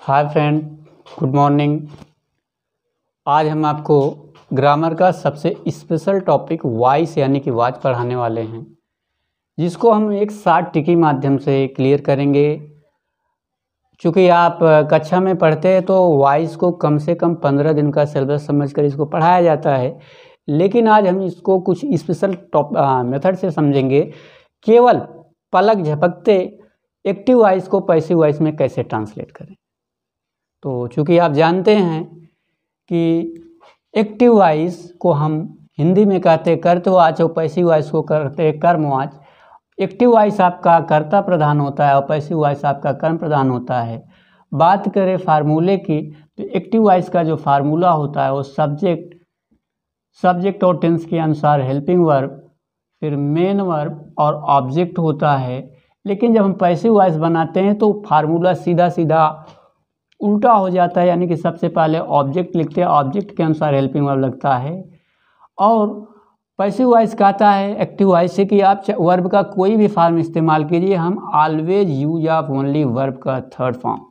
Hi friend, good morning. आज हम आपको ग्रामर का सबसे स्पेशल टॉपिक वॉइस यानी कि आवाज़ पढ़ाने वाले हैं, जिसको हम एक शॉर्ट ट्रिक के माध्यम से क्लियर करेंगे। चूँकि आप कक्षा में पढ़ते हैं तो वॉइस को कम से कम 15 दिन का सिलेबस समझकर इसको पढ़ाया जाता है, लेकिन आज हम इसको कुछ स्पेशल मेथड से समझेंगे। केवल पलक झपकते एक्टिव वॉइस को पैसिव वॉइस में कैसे ट्रांसलेट करें। तो चूँकि आप जानते हैं कि एक्टिव वॉइस को हम हिंदी में कहते कर्तवाच और पैसिव वॉइस को कहते कर्मवाच। एक्टिव वॉइस आपका कर्ता प्रधान होता है और पैसिव वॉइस आपका कर्म प्रधान होता है। बात करें फार्मूले की, तो एक्टिव वॉइस का जो फार्मूला होता है वो सब्जेक्ट और टेंस के अनुसार हेल्पिंग वर्ब, फिर मेन वर्ब और ऑब्जेक्ट होता है। लेकिन जब हम पैसिव वॉइस बनाते हैं तो फार्मूला सीधा सीधा उल्टा हो जाता है, यानी कि सबसे पहले ऑब्जेक्ट लिखते हैं, ऑब्जेक्ट के अनुसार हेल्पिंग वर्ब लगता है। और पैसिव वॉइस कहता है एक्टिव वॉइस से कि आप वर्ब का कोई भी फॉर्म इस्तेमाल कीजिए, हम always use of only verb का थर्ड फॉर्म।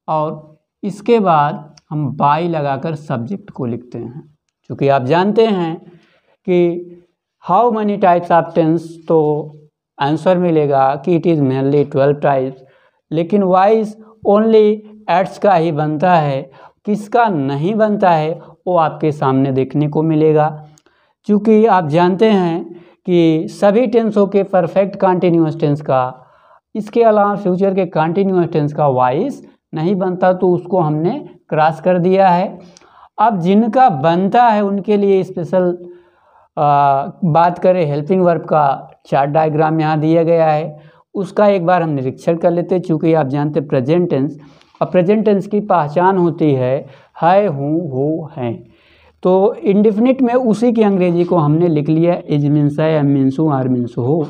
और इसके बाद हम बाई लगाकर सब्जेक्ट को लिखते हैं। क्योंकि आप जानते हैं कि how many types of tense, तो आंसर मिलेगा कि इट इज़ मेनली 12 टाइप्स, लेकिन वॉइस ओनली एड्स का ही बनता है। किसका नहीं बनता है वो आपके सामने देखने को मिलेगा। क्योंकि आप जानते हैं कि सभी टेंसों के परफेक्ट कंटिन्यूअस टेंस का, इसके अलावा फ्यूचर के कंटिन्यूअस टेंस का वॉइस नहीं बनता, तो उसको हमने क्रॉस कर दिया है। अब जिनका बनता है उनके लिए स्पेशल बात करें हेल्पिंग वर्ब का चार्ट डायग्राम यहाँ दिया गया है, उसका एक बार हम निरीक्षण कर लेते हैं। चूँकि आप जानते हैं प्रेजेंट टेंस, और प्रेजेंट टेंस की पहचान होती है हूँ, हो, हैं। तो इंडेफिनिट में उसी की अंग्रेजी को हमने लिख लिया इज मीन्स है, एम मीन्स हूँ, आर मीन्स हो।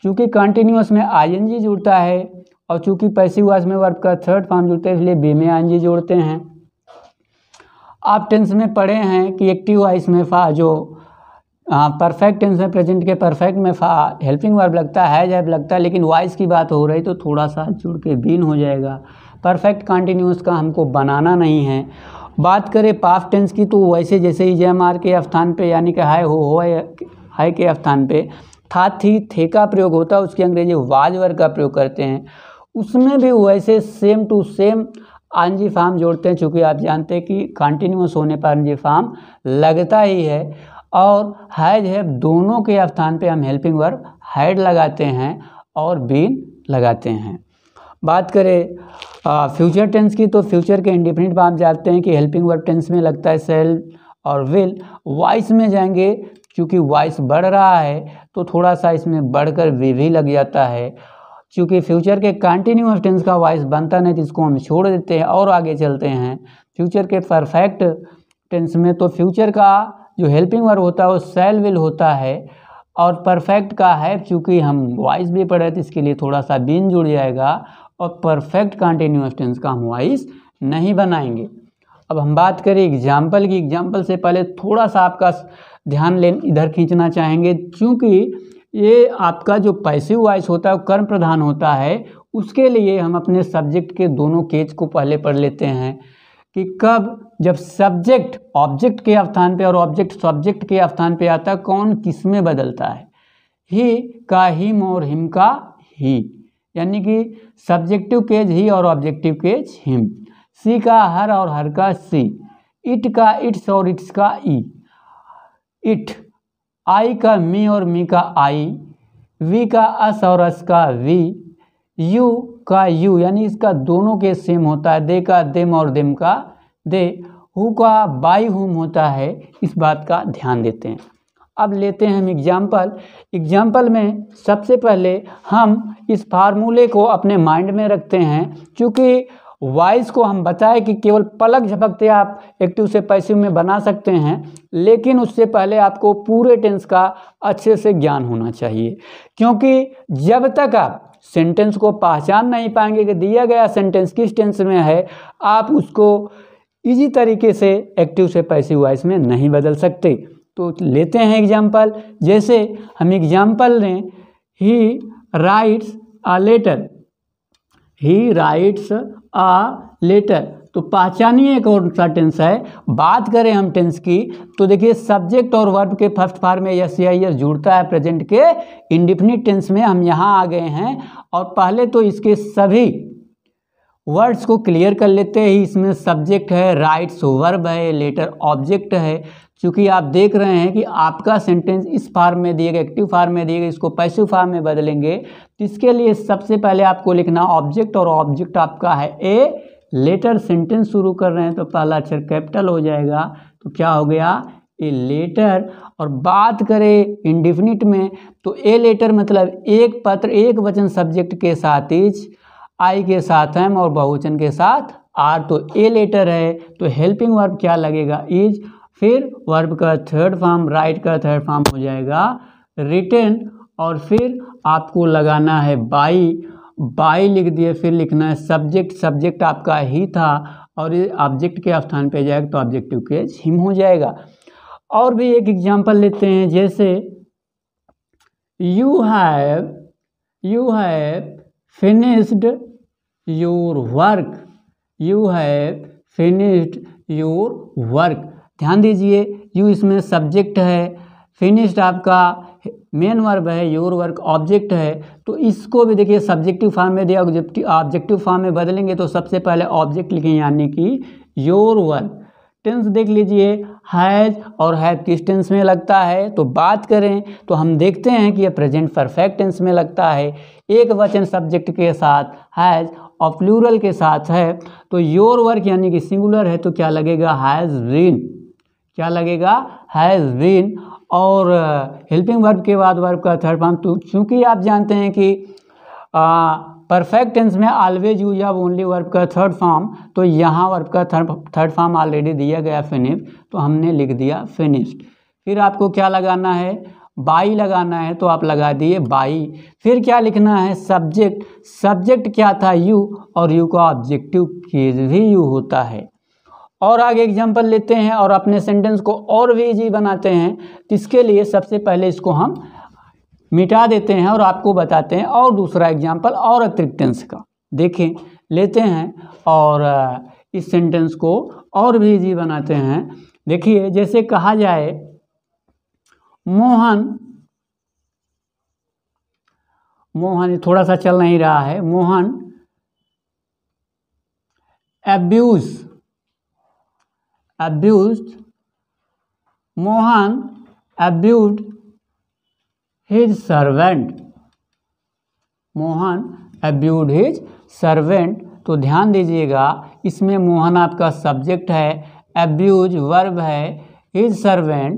चूँकि कंटिन्यूअस में आईएनजी जुड़ता है और चूँकि पैसिव वॉइस में वर्ब का थर्ड फॉर्म जुड़ता है, इसलिए बी में आईएनजी जोड़ते हैं। आप टेंस में पढ़े हैं कि एक्टिव वॉइस में जो परफेक्ट टेंस में प्रेजेंट के परफेक्ट में हेल्पिंग वर्ब लगता है, जब लगता है, लेकिन वॉइस की बात हो रही तो थोड़ा सा जुड़ के बीन हो जाएगा। परफेक्ट कंटिन्यूअस का हमको बनाना नहीं है। बात करें पास्ट टेंस की, तो वैसे जैसे ही जेएमआर के स्थान पे यानी कि हाय के स्थान पे था, थी, थे का प्रयोग होता है, उसकी अंग्रेजी वाज वर्ब का प्रयोग करते हैं। उसमें भी वैसे सेम टू सेम आंजी फॉर्म जोड़ते हैं। चूँकि आप जानते हैं कि कंटिन्यूअस होने पर आंजी फॉर्म लगता ही है। और हैज है दोनों के स्थान पे हम हेल्पिंग वर्ब हैड लगाते हैं और बीन लगाते हैं। बात करें फ्यूचर टेंस की, तो फ्यूचर के इंडेफिनिट आप जानते हैं कि हेल्पिंग वर्ब टेंस में लगता है सेल और विल। वॉइस में जाएंगे, क्योंकि वॉइस बढ़ रहा है तो थोड़ा सा इसमें बढ़कर भी लग जाता है। क्योंकि फ्यूचर के कंटिन्यूअस टेंस का वॉइस बनता नहीं, तो इसको हम छोड़ देते हैं और आगे चलते हैं। फ्यूचर के परफेक्ट टेंस में तो फ्यूचर का जो हेल्पिंग वर्ब होता है वो सेल विल होता है, और परफेक्ट का है, चूँकि हम वॉइस भी पढ़े तो इसके लिए थोड़ा सा बीन जुड़ जाएगा, और परफेक्ट कंटिन्यूअस टेंस का हम वॉइस नहीं बनाएंगे। अब हम बात करें एग्जाम्पल की। एग्जाम्पल से पहले थोड़ा सा आपका ध्यान इधर खींचना चाहेंगे, क्योंकि ये आपका जो पैसिव वॉइस होता है वो कर्म प्रधान होता है। उसके लिए हम अपने सब्जेक्ट के दोनों केस को पहले पढ़ लेते हैं कि कब, जब सब्जेक्ट ऑब्जेक्ट के स्थान पे और ऑब्जेक्ट सब्जेक्ट के स्थान पे आता है, कौन किस में बदलता है। ही का हिम और हिम का ही, यानी कि सब्जेक्टिव केज ही और ऑब्जेक्टिव केज हिम। सी का हर और हर का सी। इट का इट्स और इट्स का ई, इट। आई का मी और मी का आई। वी का अस और अस का वी। यू का यू, यानी इसका दोनों के सेम होता है। दे का देम और देम का दे। हु का बाई हुम होता है, इस बात का ध्यान देते हैं। अब लेते हैं हम एग्जाम्पल। एग्जाम्पल में सबसे पहले हम इस फार्मूले को अपने माइंड में रखते हैं। क्योंकि वॉइस को हम बताए कि केवल पलक झपकते आप एक्टिव से पैसिव में बना सकते हैं, लेकिन उससे पहले आपको पूरे टेंस का अच्छे से ज्ञान होना चाहिए। क्योंकि जब तक आप सेंटेंस को पहचान नहीं पाएंगे कि दिया गया सेंटेंस किस टेंस में है, आप उसको इजी तरीके से एक्टिव से पैसिव वॉइस में नहीं बदल सकते। तो लेते हैं एग्जाम्पल। जैसे हम एग्जाम्पल लें, he writes a letter. He writes a letter. तो पहचानिए कौन सा टेंस है। बात करें हम टेंस की तो देखिए सब्जेक्ट और वर्ब के फर्स्ट फॉर्म में एस या एस जुड़ता है प्रेजेंट के इंडिफिनिट टेंस में। हम यहाँ आ गए हैं और पहले तो इसके सभी वर्ड्स को क्लियर कर लेते हैं। इसमें सब्जेक्ट है, राइट्स वर्ब है, लेटर ऑब्जेक्ट है। क्योंकि आप देख रहे हैं कि आपका सेंटेंस इस फॉर्म में दिएगा, एक्टिव फॉर्म में दिएगा, इसको पैसिव फॉर्म में बदलेंगे तो इसके लिए सबसे पहले आपको लिखना ऑब्जेक्ट, और ऑब्जेक्ट आपका है ए लेटर। सेंटेंस शुरू कर रहे हैं तो पहला अक्षर कैपिटल हो जाएगा, तो क्या हो गया ए लेटर। और बात करें इंडिफिनिट में तो ए लेटर मतलब एक पत्र, एक वचन सब्जेक्ट के साथ इज, आई के साथ एम और बहुवचन के साथ आर, तो ए लेटर है। तो हेल्पिंग वर्ब क्या लगेगा इज, फिर वर्ब का थर्ड फॉर्म, राइट का थर्ड फॉर्म हो जाएगा रिटन, और फिर आपको लगाना है बाई, बाई लिख दिए, फिर लिखना है सब्जेक्ट, सब्जेक्ट आपका ही था और ये ऑब्जेक्ट के स्थान पे जाएगा तो ऑब्जेक्टिव केस हिम हो जाएगा। और भी एक एग्जांपल लेते हैं, जैसे you have finished your work, you have finished your work. ध्यान दीजिए यू इसमें सब्जेक्ट है, फिनिश्ड आपका मेन वर्ब है, योर वर्क ऑब्जेक्ट है। तो इसको भी देखिए सब्जेक्टिव फॉर्म में दिया, जबकि ऑब्जेक्टिव फॉर्म में बदलेंगे तो सबसे पहले ऑब्जेक्ट लिखेंगे यानी कि योर वर्क। टेंस देख लीजिए हैज़ और हैव किस टेंस में लगता है। तो बात करें तो हम देखते हैं कि यह प्रेजेंट परफेक्ट टेंस में लगता है, एक वचन सब्जेक्ट के साथ हैज़ और प्लूरल के साथ है। तो योर वर्क यानी कि सिंगुलर है तो क्या लगेगा हैज़ बीन, क्या लगेगा हैज़ बीन। और हेल्पिंग वर्ब के बाद वर्ब का थर्ड फॉर्म, तो चूँकि आप जानते हैं कि परफेक्ट टेंस में always use of only verb का थर्ड फॉर्म, तो यहाँ वर्ब का थर्ड फॉर्म ऑलरेडी दिया गया फिनिश, तो हमने लिख दिया फिनिश्ड। फिर आपको क्या लगाना है, बाई लगाना है तो आप लगा दिए बाई। फिर क्या लिखना है सब्जेक्ट, सब्जेक्ट क्या था यू, और यू का ऑब्जेक्टिव केस भी यू होता है। और आगे एग्जांपल लेते हैं और अपने सेंटेंस को और भी इजी बनाते हैं। तो इसके लिए सबसे पहले इसको हम मिटा देते हैं और आपको बताते हैं और दूसरा एग्जांपल और अतिरिक्त टेंस का देखें लेते हैं और इस सेंटेंस को और भी इजी बनाते हैं। देखिए जैसे कहा जाए मोहन थोड़ा सा चल नहीं रहा है, Mohan Mohan abused his servant, Mohan abused his servant। तो ध्यान दीजिएगा इसमें मोहन आपका सब्जेक्ट है, abuse वर्ब है, his servant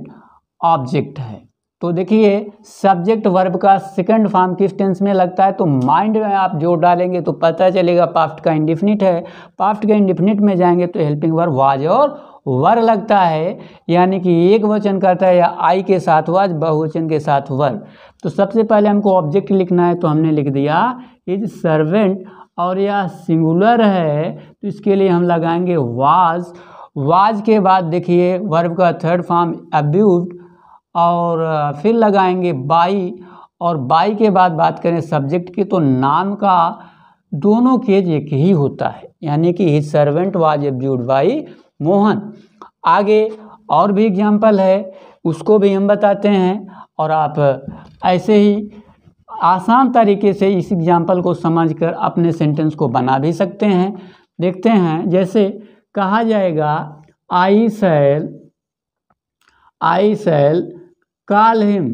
ऑब्जेक्ट है। तो देखिए सब्जेक्ट वर्ब का सेकंड फॉर्म किस टेंस में लगता है, तो माइंड में आप जोड़ डालेंगे तो पता चलेगा पास्ट का इंडिफिनिट है। पास्ट के इंडिफिनिट में जाएंगे तो हेल्पिंग वर्ब वाज और वर लगता है, यानी कि एक वचन करता है या आई के साथ वाज, बहुवचन के साथ वर। तो सबसे पहले हमको ऑब्जेक्ट लिखना है तो हमने लिख दिया इज सर्वेंट, और यह सिंगुलर है तो इसके लिए हम लगाएंगे वाज। वाज के बाद देखिए वर्ब का थर्ड फॉर्म अब्यूज्ड, और फिर लगाएंगे बाई, और बाई के बाद बात करें सब्जेक्ट की तो नाम का दोनों केस एक ही होता है, यानी कि his servant was abused by Mohan. आगे और भी एग्जाम्पल है उसको भी हम बताते हैं और आप ऐसे ही आसान तरीके से इस एग्जाम्पल को समझकर अपने सेंटेंस को बना भी सकते हैं। देखते हैं जैसे कहा जाएगा आई शैल कॉल हिम,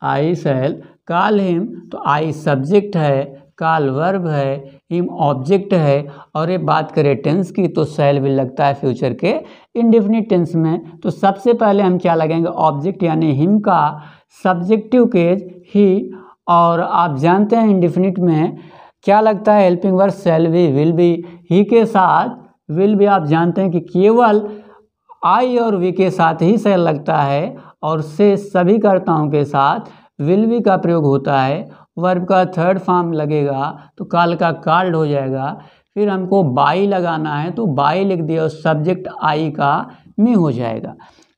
आई शैल कॉल हिम। तो आई सब्जेक्ट है, कॉल वर्ब है, हिम ऑब्जेक्ट है। और ये बात करें टेंस की तो शैल भी लगता है फ्यूचर के इंडेफिनिट टेंस में। तो सबसे पहले हम क्या लगाएंगे ऑब्जेक्ट, यानी हिम का सब्जेक्टिव केस ही, और आप जानते हैं इंडेफिनिट में क्या लगता है हेल्पिंग वर्ब शैल भी, विल भी। ही के साथ विल भी आप जानते हैं कि केवल आई और वी के साथ ही शैल लगता है, और से सभी कर्ताओं के साथ विल भी का प्रयोग होता है। वर्ब का थर्ड फॉर्म लगेगा तो काल का काल्ड हो जाएगा। फिर हमको बाई लगाना है तो बाई लिख दिया और सब्जेक्ट आई का मी हो जाएगा।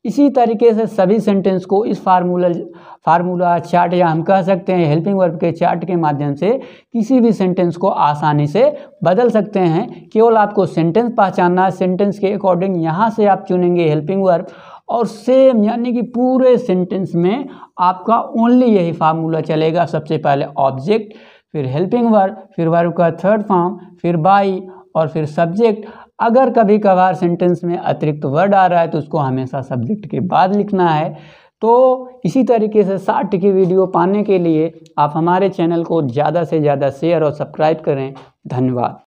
इसी तरीके से सभी सेंटेंस को इस फार्मूला चार्ट या हम कह सकते हैं हेल्पिंग वर्ब के चार्ट के माध्यम से किसी भी सेंटेंस को आसानी से बदल सकते हैं। केवल आपको सेंटेंस पहचानना है, सेंटेंस के अकॉर्डिंग यहाँ से आप चुनेंगे हेल्पिंग वर्ब और सेम यानी कि पूरे सेंटेंस में आपका ओनली यही फार्मूला चलेगा। सबसे पहले ऑब्जेक्ट, फिर हेल्पिंग वर्ब, फिर वर्ब का थर्ड फॉर्म, फिर बाई और फिर सब्जेक्ट। अगर कभी कभार सेंटेंस में अतिरिक्त वर्ड आ रहा है तो उसको हमेशा सब्जेक्ट के बाद लिखना है। तो इसी तरीके से 60 की वीडियो पाने के लिए आप हमारे चैनल को ज़्यादा से ज़्यादा शेयर और सब्सक्राइब करें। धन्यवाद।